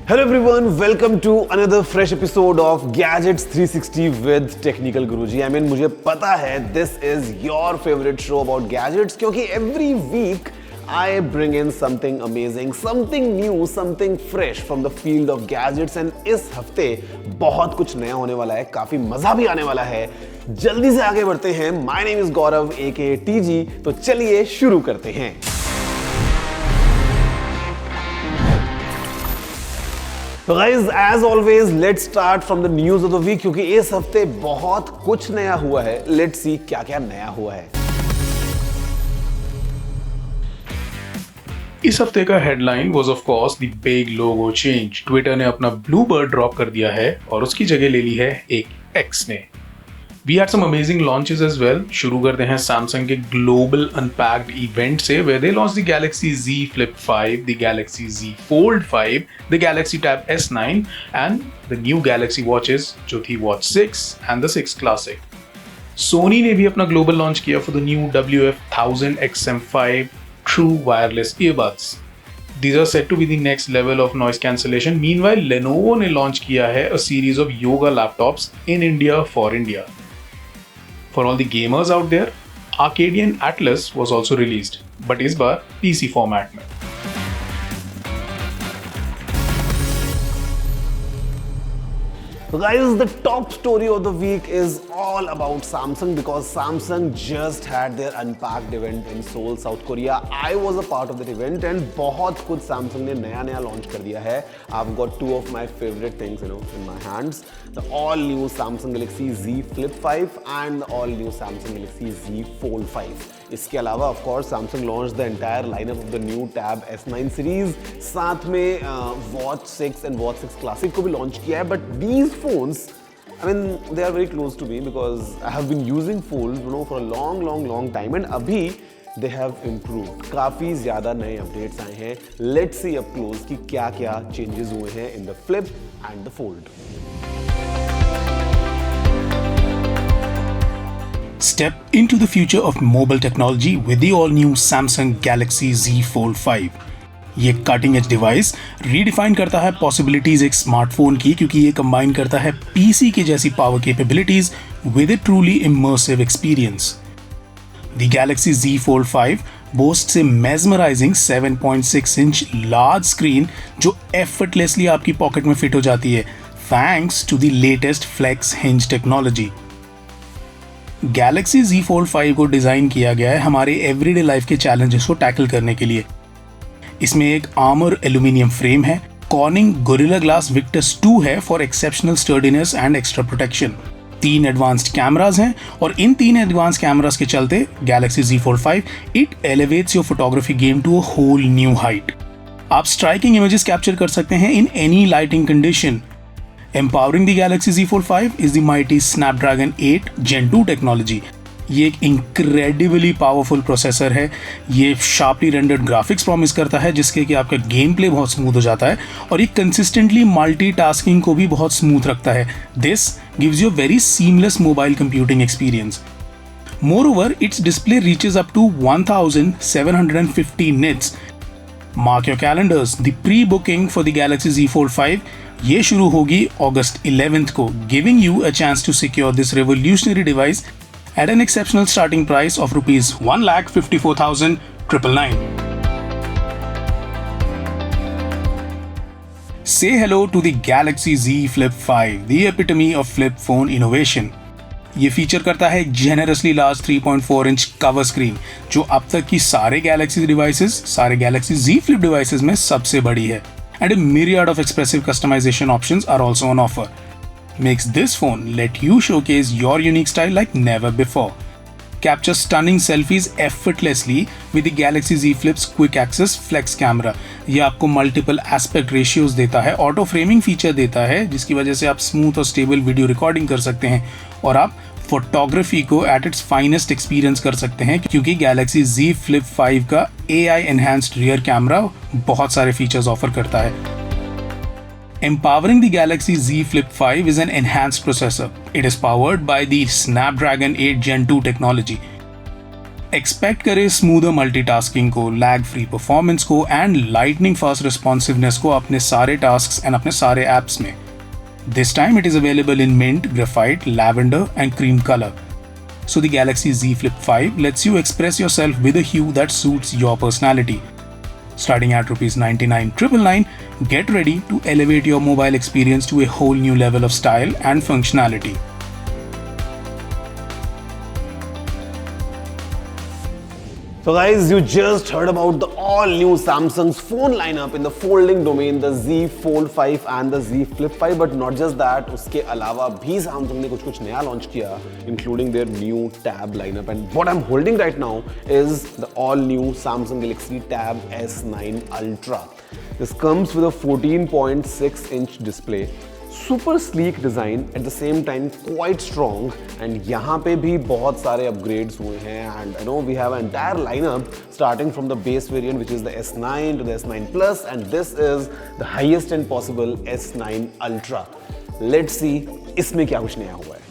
Hello everyone, welcome to another fresh episode of Gadgets 360 with Technical Guruji. I mean, मुझे पता है this is your favorite show about gadgets क्योंकि every week I bring in something amazing, something new, something fresh from the field of gadgets and इस हफ्ते बहुत कुछ नया होने वाला है, काफी मजा भी आने वाला है। जल्दी से आगे बढ़ते हैं। My name is Gaurav aka TG, तो चलिए शुरू करते हैं। तो guys as always let's start from the news of the week क्योंकि इस हफ्ते बहुत कुछ नया हुआ है। लेट्स सी क्या क्या नया हुआ है। इस हफ्ते का headline was of course the big logo change. Twitter ने अपना ब्लू बर्ड ड्रॉप कर दिया है और उसकी जगह ले ली है एक एक्स ने। We had some amazing launches as well. शुरू करते हैं सैमसंग के ग्लोबल अनपैक्ड इवेंट से where they launched the Galaxy Z Flip 5, the Galaxy Z Fold 5, the Galaxy Tab S9 and the new Galaxy Watches जो थी Watch 6 and the 6 Classic. Sony ने भी अपना ग्लोबल लॉन्च किया for the new WF-1000 XM5 True Wireless Earbuds. These are said to be the next level of noise cancellation. Meanwhile, Lenovo ने launch किया है a series of yoga laptops in India for India. For all the gamers out there, Arcadian Atlas was also released, but इस बार PC format में। So guys, the top story of the week is all about Samsung because Samsung just had their Unpacked event in Seoul, South Korea. I was a part of that event and बहुत कुछ Samsung ने नया launch कर दिया है। I've got two of my favorite things, in my hands. The all-new Samsung Galaxy Z Flip 5 and the all-new Samsung Galaxy Z Fold 5. इसके अलावा of course Samsung launched the entire lineup of the new Tab S9 series. साथ में Watch 6 and Watch 6 Classic को भी launch किया है, but these phones, I mean, they are very close to me because I have been using folds, for a long time and अभी they have improved. काफी ज़्यादा नए updates आए हैं. Let's see up close कि क्या-क्या changes हुए हैं in the Flip and the Fold. Step into the future of mobile technology with the all-new Samsung Galaxy Z Fold 5. ये कटिंग एज डिवाइस रीडिफाइन करता है पॉसिबिलिटीज एक स्मार्टफोन की क्योंकि ये कंबाइन करता है पीसी की जैसी power capabilities with a truly immersive experience. The Galaxy Z Fold 5 boast से मेस्मराइजिंग 7.6 इंच लार्ज स्क्रीन जो एफर्टलेसली आपकी पॉकेट में फिट हो जाती है thanks to the latest flex hinge technology. Galaxy Z Fold 5 को डिजाइन किया गया है हमारे एवरीडे लाइफ के चैलेंजेस को टैकल करने के लिए। इसमें एक आर्मर एल्यूमिनियम फ्रेम है, कॉर्निंग गोरिल्ला ग्लास विक्टस 2 है for exceptional sturdiness and extra protection. 3 advanced cameras हैं और इन 3 एडवांस्ड कैमरास के चलते Galaxy Z Fold 5 it elevates your photography game to a whole new height. आप स्ट्राइकिंग इमेजेस कैप्चर कर सकते हैं in any lighting condition. Empowering the Galaxy Z Fold 5 is the mighty Snapdragon 8 Gen 2 technology. ये एक incredibly powerful processor है। ये sharply rendered graphics promise करता है जिसके कि आपका गेम प्ले बहुत स्मूथ हो जाता है और ये कंसिस्टेंटली मल्टीटास्किंग को भी बहुत स्मूथ रखता है। This gives you a very seamless mobile computing experience. Moreover, its display reaches up to 1750 nits. Mark your calendars. The pre-booking for the Galaxy Z Fold 5 ये शुरू होगी August 11th को, giving you a chance to secure this revolutionary device at an exceptional starting price of rupees 1,54,999. Say hello to the Galaxy Z Flip 5, the epitome of flip phone innovation. ये feature करता है generously large 3.4 inch cover screen जो अब तक की सारे Galaxy devices, सारे Galaxy Z Flip devices में सबसे बड़ी है। And a myriad of expressive customization options are also on offer. Makes this phone let you showcase your unique style like never before. Capture stunning selfies effortlessly with the Galaxy Z Flip's quick access flex camera. ये आपको multiple aspect ratios देता है, auto framing feature देता है जिसकी वजह से आप smooth और stable वीडियो रिकॉर्डिंग कर सकते हैं और आप फोटोग्राफी को एट इट्स फाइनेस्ट एक्सपीरियंस कर सकते हैं क्योंकि गैलेक्सी Z Flip 5 का AI enhanced rear camera बहुत सारे फीचर्स ऑफर करता है। Empowering the Galaxy Z Flip 5 is an enhanced processor. It is powered by the Snapdragon 8 Gen 2 technology. Expect करें स्मूदर मल्टीटास्किंग को, लैग फ्री परफॉर्मेंस को and lightning fast responsiveness को अपने सारे टास्क्स एंड अपने सारे ऐप्स में. This time it is available in mint, graphite, lavender and cream color. So the Galaxy Z Flip 5 lets you express yourself with a hue that suits your personality. Starting at Rs 99,999, get ready to elevate your mobile experience to a whole new level of style and functionality. So guys, you just heard about the all-new Samsung's phone lineup in the folding domain, the Z Fold 5 and the Z Flip 5. But not just that, उसके अलावा भी Samsung ने कुछ नया launch किया, including their new Tab lineup. And what I'm holding right now is the all-new Samsung Galaxy Tab S9 Ultra. This comes with a 14.6-inch display. Super sleek design, at the same time quite strong, and यहाँ पे भी बहुत सारे upgrades हुए हैं. And I know we have an entire lineup starting from the base variant, which is the S9 to the S9 Plus, and this is the highest end possible S9 Ultra. Let's see इसमें क्या कुछ नया हुआ है.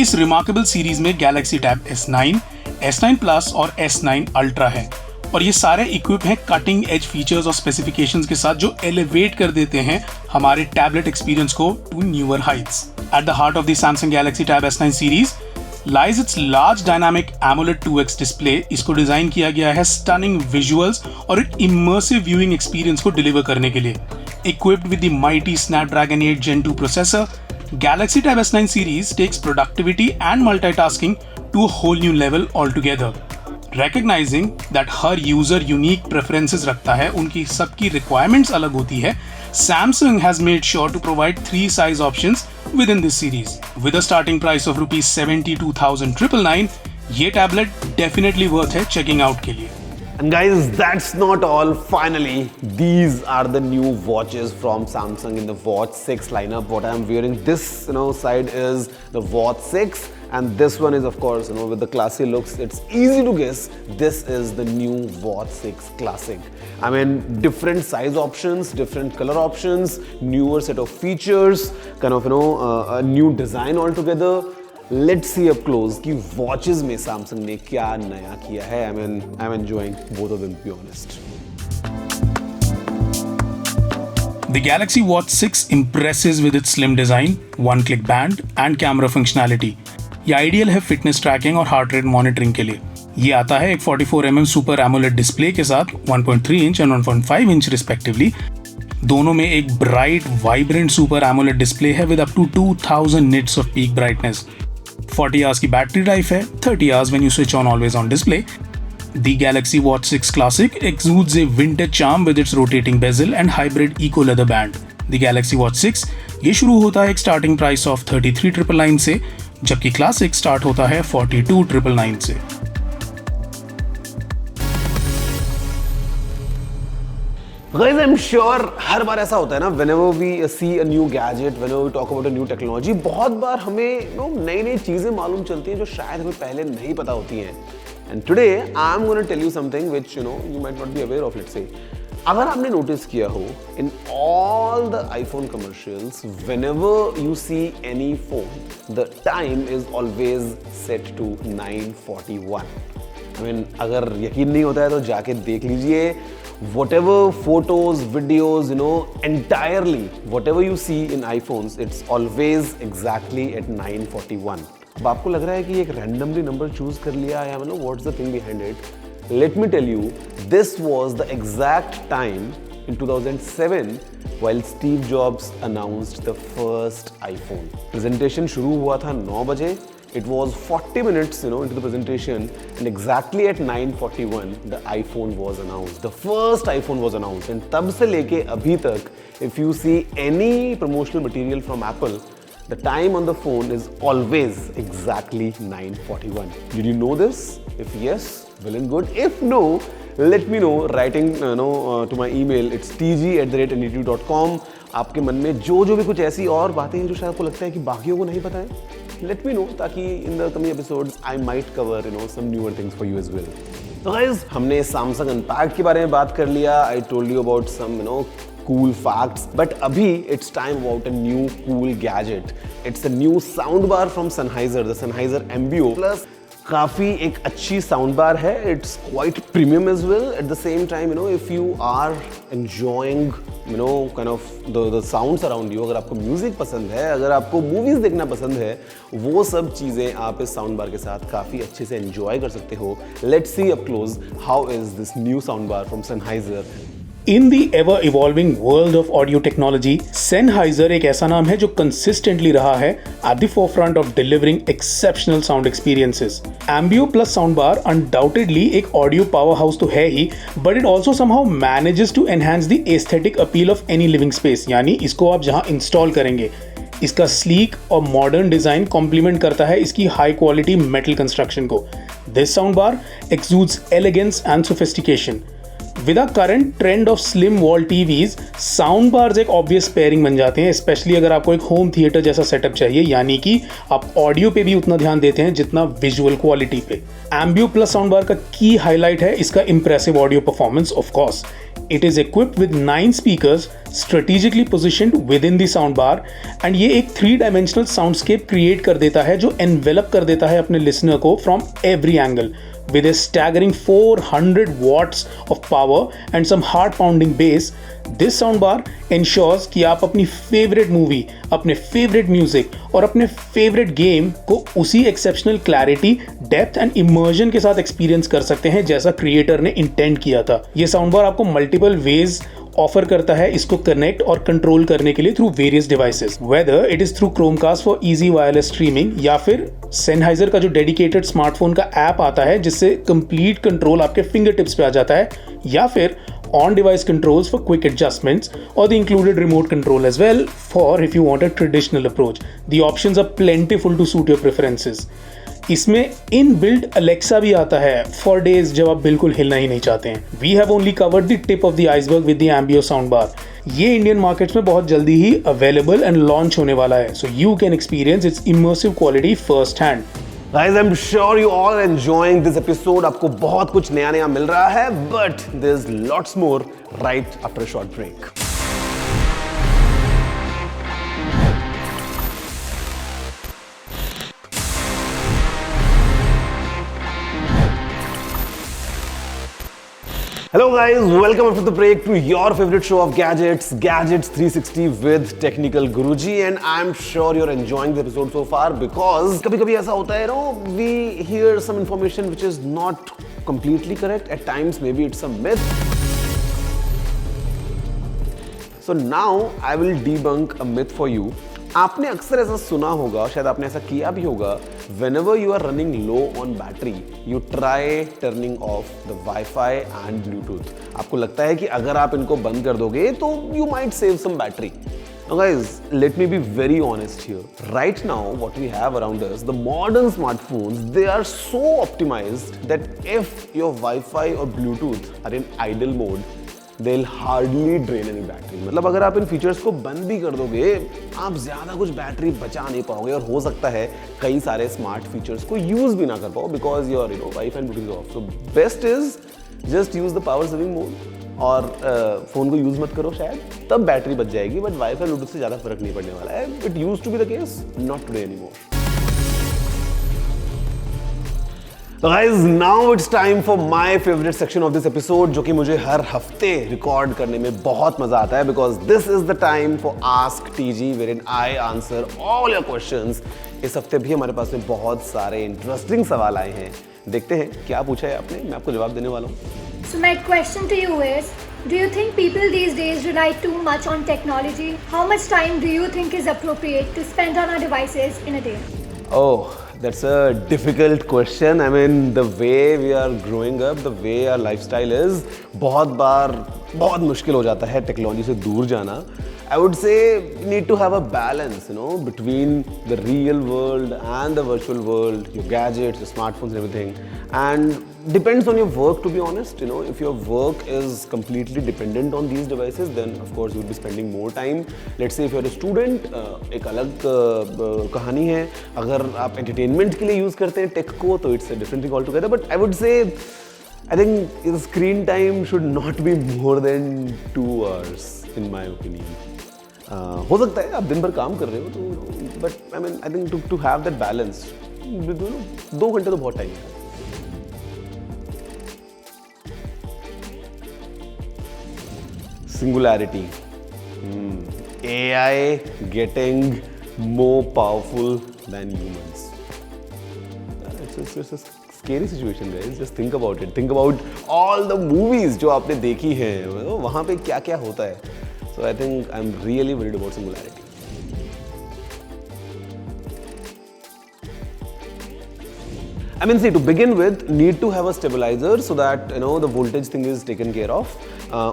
इस remarkable series में Galaxy Tab S9, S9 Plus और S9 Ultra है, और ये सारे इक्विप हैं कटिंग एज फीचर्स और स्पेसिफिकेशंस के साथ जो एलिवेट कर देते हैं हमारे टैबलेट एक्सपीरियंस को to newer heights. At the heart of the Samsung Galaxy Tab S9 series lies its large dynamic AMOLED 2x display. इसको डिजाइन किया गया है स्टनिंग विजुअल्स और एक इमर्सिव व्यूइंग एक्सपीरियंस को डिलीवर करने के लिए. Equipped with the mighty Snapdragon 8 Gen 2 processor, Galaxy Tab S9 series takes productivity and multitasking to a whole new level altogether. Recognizing that her user unique preferences रखता है, उनकी सबकी requirements अलग होती है, Samsung has made sure to provide 3 size options within this series. With a starting price of Rs 72,999, ये tablet definitely worth है checking out के लिए. And guys, that's not all. Finally, these are the new watches from Samsung in the Watch 6 lineup. What I'm wearing this side is the Watch 6, and this one is of course with the classy looks. It's easy to guess this is the new Watch 6 Classic. I mean, different size options, different color options, newer set of features, kind of a new design altogether. Let's see up close कि watches में Samsung ने क्या नया किया है. I mean, I'm enjoying both of them, to be honest. The Galaxy Watch 6 impresses with its slim design, one-click band and camera functionality. ये ideal है fitness tracking और हार्ट रेट मॉनिटरिंग के लिए. ये आता है एक 44mm सुपर एमोलेड डिस्प्ले के साथ 1.3 इंच एंड 1.5 इंच रिस्पेक्टिवली. दोनों में एक bright vibrant super AMOLED display है with up to 2000 nits of peak brightness. 40 hours की बैटरी लाइफ है, 30 hours when you switch on always on display. The Galaxy Watch 6 Classic exudes a vintage charm with its rotating bezel and hybrid eco leather band. The Galaxy Watch 6 ये शुरू होता है एक starting price of 33,999 से, जबकि classic start होता है 42,999 से. Guys, I'm sure हर बार ऐसा होता है ना, whenever we see a new gadget, whenever we talk about a new technology, बहुत बार हमें नई चीजें मालूम चलती हैं जो शायद हमें पहले नहीं पता होती हैं. And today I'm going to tell you something which you might not be aware of. Let's say, अगर आपने नोटिस किया हो, in all the iPhone commercials, whenever you see any phone, the time is always set to 9:41. I mean, अगर यकीन नहीं होता है तो जाके देख लीजिए. Whatever photos, videos, entirely, whatever you see in iPhones, it's always exactly at 9:41. अब आपको लग रहा है कि एक randomly number choose कर लिया या what's the thing behind it? Let me tell you, this was the exact time in 2007 while Steve Jobs announced the first iPhone. Presentation शुरू हुआ था 9 बजे. It was 40 minutes, into the presentation, and exactly at 9:41, the iPhone was announced. The first iPhone was announced, and तब से लेके अभी तक, if you see any promotional material from Apple, the time on the phone is always exactly 9:41. Did you know this? If yes, well and good. If no, let me know writing to my email. It's tg@netu.com. आपके मन में जो भी कुछ ऐसी और बातें हैं जो शायद आपको लगता है कि बाकियों को नहीं पता है, let me know, ताकि in the coming episodes I might cover some newer things for you as well. So guys, हमने Samsung Unpacked के बारे में बात कर लिया. I told you about some cool facts. But abhi it's time about a new cool gadget. It's a new soundbar from Sennheiser, the Sennheiser Ambio Plus. काफ़ी एक अच्छी साउंड बार है. It's quite premium as well. At the same time if you are enjoying kind of the sounds around you, अगर आपको music पसंद है, अगर आपको मूवीज देखना पसंद है, वो सब चीज़ें आप इस साउंड बार के साथ काफ़ी अच्छे से एंजॉय कर सकते हो. Let's see up close how is this new sound bar from Sennheiser. In the ever-evolving world of audio technology, Sennheiser एक ऐसा नाम है जो consistently रहा है at the forefront of delivering exceptional sound experiences. Ambio Plus soundbar undoubtedly एक audio powerhouse तो है ही, but it also somehow manages to enhance the aesthetic appeal of any living space. यानी इसको आप जहाँ install करेंगे, इसका sleek और modern design complement करता है इसकी high quality metal construction को. This soundbar exudes elegance and sophistication. With our current trend of slim wall TVs, soundbars एक obvious pairing बन जाते हैं, स्पेशली अगर आपको एक होम थिएटर जैसा सेटअप चाहिए, यानी कि आप ऑडियो पे भी उतना ध्यान देते हैं जितना विजुअल क्वालिटी पे. Ambio Plus साउंडबार का की हाईलाइट है इसका impressive audio performance. Of course it is equipped with 9 speakers strategically positioned within the soundbar, and ये एक 3-dimensional soundscape क्रिएट कर देता है जो एनवेलप कर देता है अपने लिसनर को from every angle. With a staggering 400 watts of power and some heart-pounding bass, this soundbar ensures कि आप अपनी favorite movie, अपने favorite music और अपने favorite game को उसी exceptional clarity, depth and immersion के साथ experience कर सकते हैं जैसा creator ने intend किया था. ये soundbar आपको multiple ways ऑफर करता है इसको कनेक्ट और कंट्रोल करने के लिए through various devices, whether it is through Chromecast for easy wireless streaming, या फिर Sennheiser का जो डेडिकेटेड स्मार्टफोन का ऐप आता है जिससे कंप्लीट कंट्रोल आपके फिंगर टिप्स पे आ जाता है, या फिर on device controls for quick adjustments और the included remote control as well for if you want a traditional approach. The options are plentiful to suit your preferences. इसमें in built Alexa भी आता है फॉर डेज जब आप बिल्कुल हिलना ही नहीं चाहते हैं. We have only covered the tip of the iceberg with the Ambio soundbar. ये इंडियन मार्केट्स में बहुत जल्दी ही अवेलेबल एंड लॉन्च होने वाला है, so you can experience it's immersive quality first hand. Guys, I'm sure you all are enjoying this episode. आपको बहुत कुछ नया मिल रहा है, but there's lots more right after a short break. Hello guys, welcome after the break to your favorite show of Gadgets 360 with Technical Guruji, and I'm sure you're enjoying the episode so far because कभी-कभी ऐसा होता है, we hear some information which is not completely correct. At times maybe it's a myth. So now I will debunk a myth for you. आपने अक्सर ऐसा सुना होगा, शायद आपने ऐसा किया भी होगा, whenever you are running low on battery, you try turning off the Wi-Fi and Bluetooth. आपको लगता है कि अगर आप इनको बंद कर दोगे तो you might save some battery. Now guys, let me be very honest here. Right now, what we have around us, the modern smartphones, they are so optimized that if your Wi-Fi or Bluetooth are in idle mode, they'll hardly drain any battery. मतलब अगर आप इन features को बंद भी कर दोगे, आप ज़्यादा कुछ बैटरी बचा नहीं पाओगे और हो सकता है कई सारे स्मार्ट फीचर्स को यूज़ भी ना कर पाओ because your wife and Bluetooth of. So best is just use the power saving mode और फ़ोन को यूज़ मत करो, शायद तब बैटरी बच जाएगी, बट वाईफाई ब्लूटूथ से ज़्यादा फर्क नहीं पड़ने वाला है. It used to be the case, not today anymore. So guys, now it's time for my favorite section of this episode, जो कि मुझे हर हफ्ते रिकॉर्ड करने में बहुत मजा आता है because this is the time for Ask TG wherein I answer all your questions. इस हफ्ते भी हमारे पास में बहुत सारे इंटरेस्टिंग सवाल आए हैं. देखते हैं क्या पूछा है आपने, मैं आपको जवाब देने वाला हूँ. So my question to you is, do you think people these days rely too much on technology? How much time do you think is appropriate to spend on our devices in a day? Oh, that's a difficult question. I mean, the way we are growing up, the way our lifestyle is, बहुत बार बहुत मुश्किल हो जाता है technology से दूर जाना. I would say you need to have a balance, between the real world and the virtual world, your gadgets, your smartphones and everything. And depends on your work, to be honest. If your work is completely dependent on these devices, then of course you'll be spending more time. Let's say if you're a student, एक अलग कहानी है. अगर आप entertainment के लिए use करते हैं tech को, तो it's a different thing altogether. But I would say I think the screen time should not be more than 2 hours, in my opinion. हो सकता है आप दिन भर काम कर रहे हो तो, but I mean I think to have that balance, 2 घंटे तो बहुत टाइम है. Singularity. AI getting more powerful than humans. It's a scary situation, guys. Just think about it. Think about all the movies जो आपने देखी हैं, वहाँ पे क्या क्या होता है. So I think I'm really worried about singularity. I mean, see, to begin with, need to have a stabilizer so that the voltage thing is taken care of.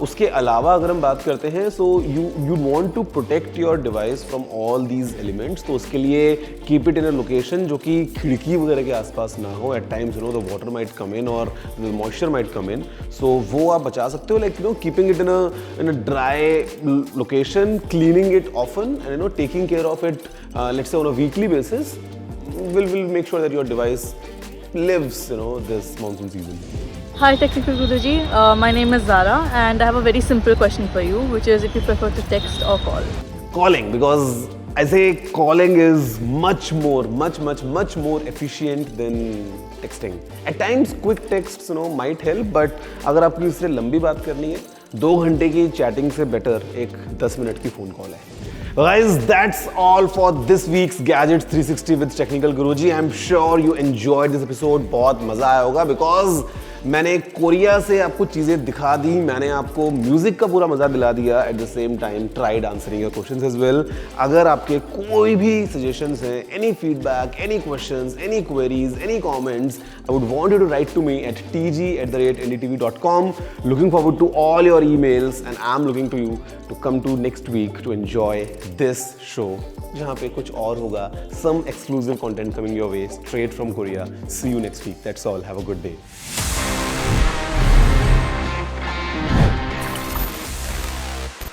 उसके अलावा अगर हम बात करते हैं, so you want to protect your device from all these elements. तो उसके लिए keep it in a location जो कि खिड़की वगैरह के आसपास ना हो. At times, the water might come in or the moisture might come in. So वो आप बचा सकते हो, like keeping it in a dry location, cleaning it often, and taking care of it, let's say on a weekly basis, will make sure that your device lives, this monsoon season. Hi Technical Guruji, my name is Zara and I have a very simple question for you, which is if you prefer to text or call. Calling, because I say calling is much more efficient than texting. At times quick texts might help, but अगर आपको इससे लंबी बात करनी है, 2 घंटे की chatting से बेटर एक 10 मिनट की फोन कॉल है. Guys, that's all for this week's Gadgets 360 with Technical Guruji. I'm sure you enjoyed this episode. बहुत मजा आया होगा because मैंने कोरिया से आपको चीज़ें दिखा दी, मैंने आपको म्यूजिक का पूरा मज़ा दिला दिया. At the same time tried answering your questions as well. अगर आपके कोई भी सजेशंस हैं, any feedback, any questions, any queries, any comments, I would want you to write to me at tg@ndtv.com. Looking forward to all your emails and I'm looking to you to come to next week to enjoy this show जहाँ पे कुछ और होगा. Some exclusive content coming your way straight from Korea. See you next week. That's all. Have a good day.